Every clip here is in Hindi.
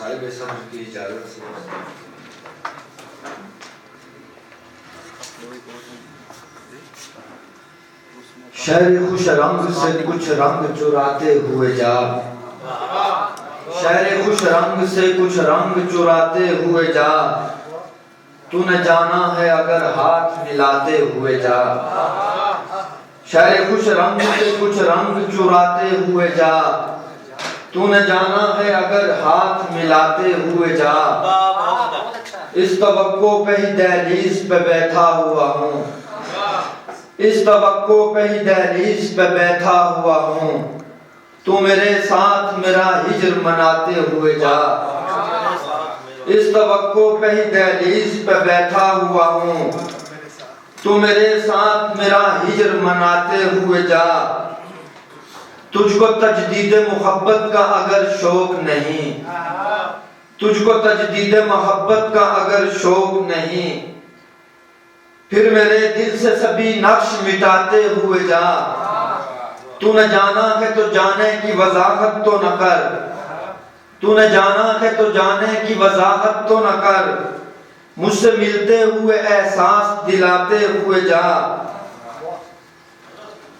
साहिब समझ की इजाजत से शहर खुश रंग से कुछ रंग चुराते हुए जा, शहर खुश रंग से कुछ रंग चुराते हुए जा, तूने जाना है अगर हाथ मिलाते हुए जा। शहर खुश रंग से कुछ रंग चुराते हुए जा, तूने जाना है अगर हाथ मिलाते हुए जा। इस तवक्को पे ही दहलीज पे बैठा हुआ हूँ, इस तवक्को पे ही दहलीज पे बैठा हुआ हूँ, तू मेरे साथ मेरा हिज्र मनाते हुए जा। इस तवक्को पे ही दहलीज पे बैठा हुआ हूँ, तू मेरे साथ मेरा हिज्र मनाते हुए जा। तुझको तजदीद मोहब्बत का अगर शौक नहीं, तुझको तजदीद मोहब्बत का अगर शौक नहीं, फिर मेरे दिल से सभी नक्श मिटाते हुए जा। तूने जाना है तो जाने की वजाहत तो न कर, तूने जाना है तो जाने की वजाहत तो न कर, मुझसे मिलते हुए एहसास दिलाते हुए जा।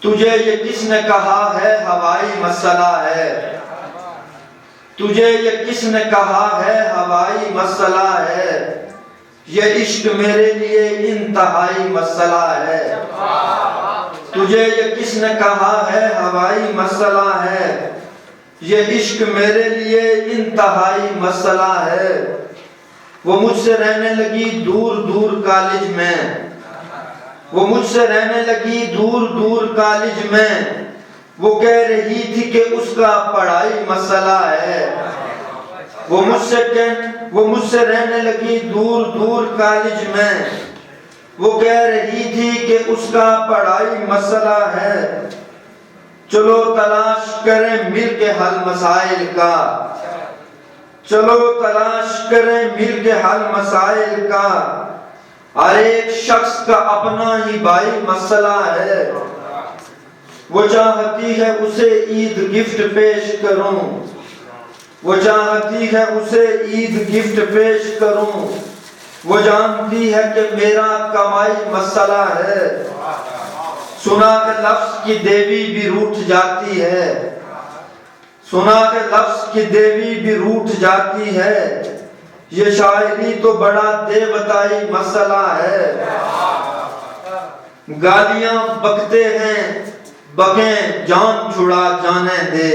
तुझे ये किसने कहा है हवाई मसला है, तुझे ये किसने कहा है हवाई मसला है, ये इश्क मेरे लिए इंतहाई मसला है। तुझे ये किसने कहा है हवाई मसला है, ये इश्क मेरे लिए इंतहाई मसला है। वो मुझसे रहने लगी दूर दूर कॉलेज में, वो मुझसे रहने लगी दूर दूर कॉलेज में, वो कह रही थी कि उसका पढ़ाई मसला है। वो मुझसे रहने लगी दूर दूर कॉलेज में, वो कह रही थी कि उसका पढ़ाई मसला है। चलो तलाश करें मिल के हल मसाइल का, चलो तलाश करें मिल के हल मसाइल का, हर एक शख्स का अपना ही भाई मसला है। वो चाहती है उसे ईद गिफ्ट पेश करूं, वो चाहती है उसे ईद गिफ्ट पेश करूं, वो जानती है कि मेरा कमाई मसला है। सुना के लफ्ज की देवी भी रूठ जाती है, सुना के लफ्ज की देवी भी रूठ जाती है, ये शायरी तो बड़ा देवताई मसला है। गालियां बकते हैं बकें जान छुड़ा जाने दे,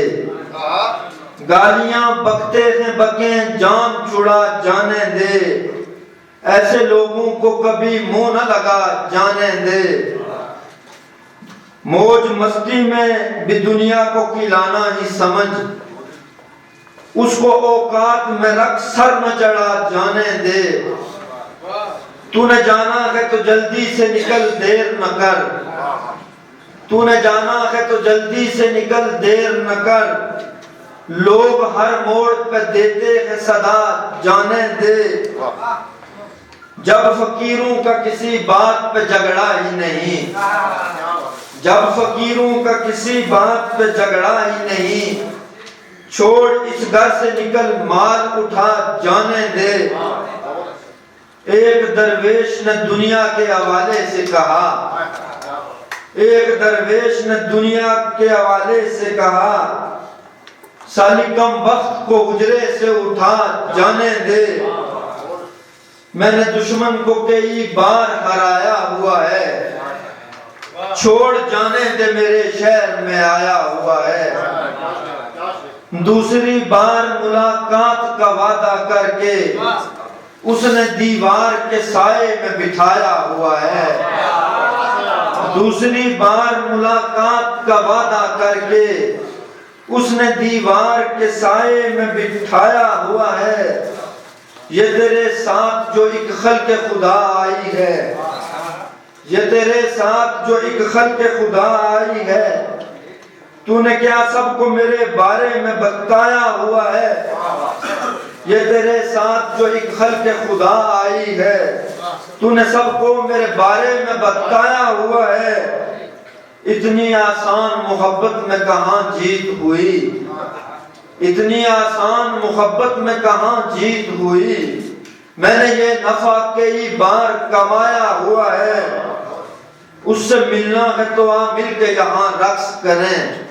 गालियां बकते हैं बकें जान छुड़ा जाने दे, ऐसे लोगों को कभी मुंह न लगा जाने दे। मौज मस्ती में भी दुनिया को खिलाना ही समझ, उसको औकात में रख सर न चढ़ा जाने दे। तूने जाना है तो जल्दी से निकल देर न कर, तूने जाना है तो जल्दी से निकल देर न कर, लोग हर मोड़ पे देते हैं सदा जाने दे। जब फकीरों का किसी बात पे झगड़ा ही नहीं, जब फकीरों का किसी बात पे झगड़ा ही नहीं, छोड़ इस घर से निकल माल उठा जाने दे। एक दरवेश ने दुनिया के हवाले से कहा, एक दरवेश ने दुनिया के हवाले से कहा, साली कम वक्त को हुजरे से उठा जाने दे। मैंने दुश्मन को कई बार हराया हुआ है, छोड़ जाने दे मेरे शहर में आया हुआ है। दूसरी बार मुलाकात का वादा करके उसने दीवार के साए में बिठाया हुआ है। दूसरी बार मुलाकात का वादा करके उसने दीवार के साए में बिठाया हुआ है। ये तेरे साथ जो एक खल्क़े खुदा आई है, ये तेरे साथ जो एक खल्क़े खुदा आई है, तूने क्या सबको मेरे बारे में बताया हुआ है। ये तेरे साथ जो एक खल्क़े खुदा आई है, तूने सबको मेरे बारे में बताया हुआ है। इतनी आसान मोहब्बत में कहाँ जीत हुई, इतनी आसान मोहब्बत में कहाँ जीत हुई, मैंने ये नफा कई बार कमाया हुआ है। उससे मिलना है तो आ मिल के यहाँ रक्स करें,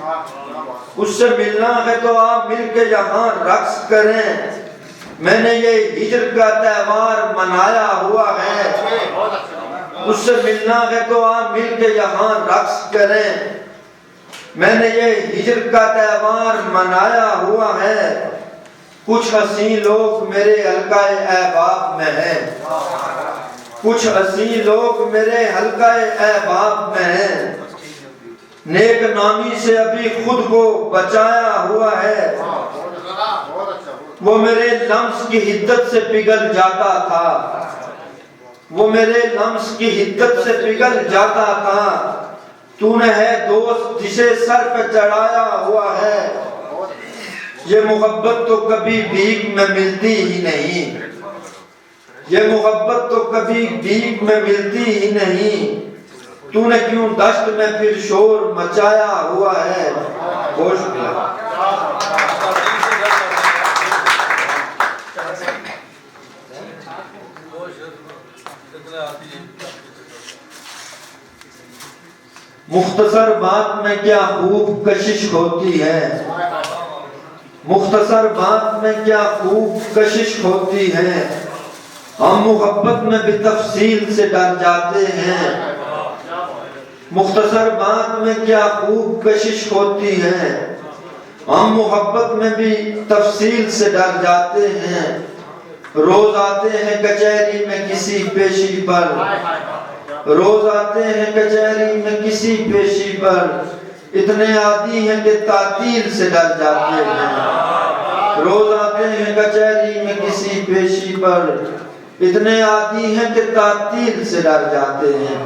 उससे मिलना है तो आ मिल के यहाँ रक्स करें। मैंने ये हिजर का त्योहार मनाया हुआ है, उससे मिलना है तो आ मिल के यहाँ रक्स करें। मैंने ये हिजर का त्योहार मनाया हुआ है। कुछ हसी लोग मेरे हल्काए अहबाब में हैं, कुछ हसी लोग मेरे हल्काए अहबाब में हैं। नेक नामी से अभी खुद को बचाया हुआ है, वो मेरे लम्स की हिद्दत से पिघल जाता था, वो मेरे लम्स की हिद्दत से पिघल जाता था। तूने है दोस्त जिसे सर पे चढ़ाया हुआ है, ये मोहब्बत तो कभी भीख में मिलती ही नहीं, ये मोहब्बत तो कभी भीख में मिलती ही नहीं। तूने क्यों दश्त में फिर शोर मचाया हुआ है। बहुत शुक्रिया। मुख्तसर बात में क्या खूब कशिश होती है, मुख्तसर बात में क्या खूब कशिश होती है। हम मोहब्बत में भी तफसील से डर जाते हैं, मुख्तसर बात में क्या खूब कशिश होती है। हम मोहब्बत में भी तफसील से डर जाते हैं। रोज आते हैं कचहरी में किसी पेशी पर, रोज आते हैं कचहरी में किसी पेशी पर, इतने आदी हैं कि तातील से डर जाते हैं। रोज आते हैं कचहरी में किसी पेशी पर, इतने आदी हैं कि तातील से डर जाते हैं।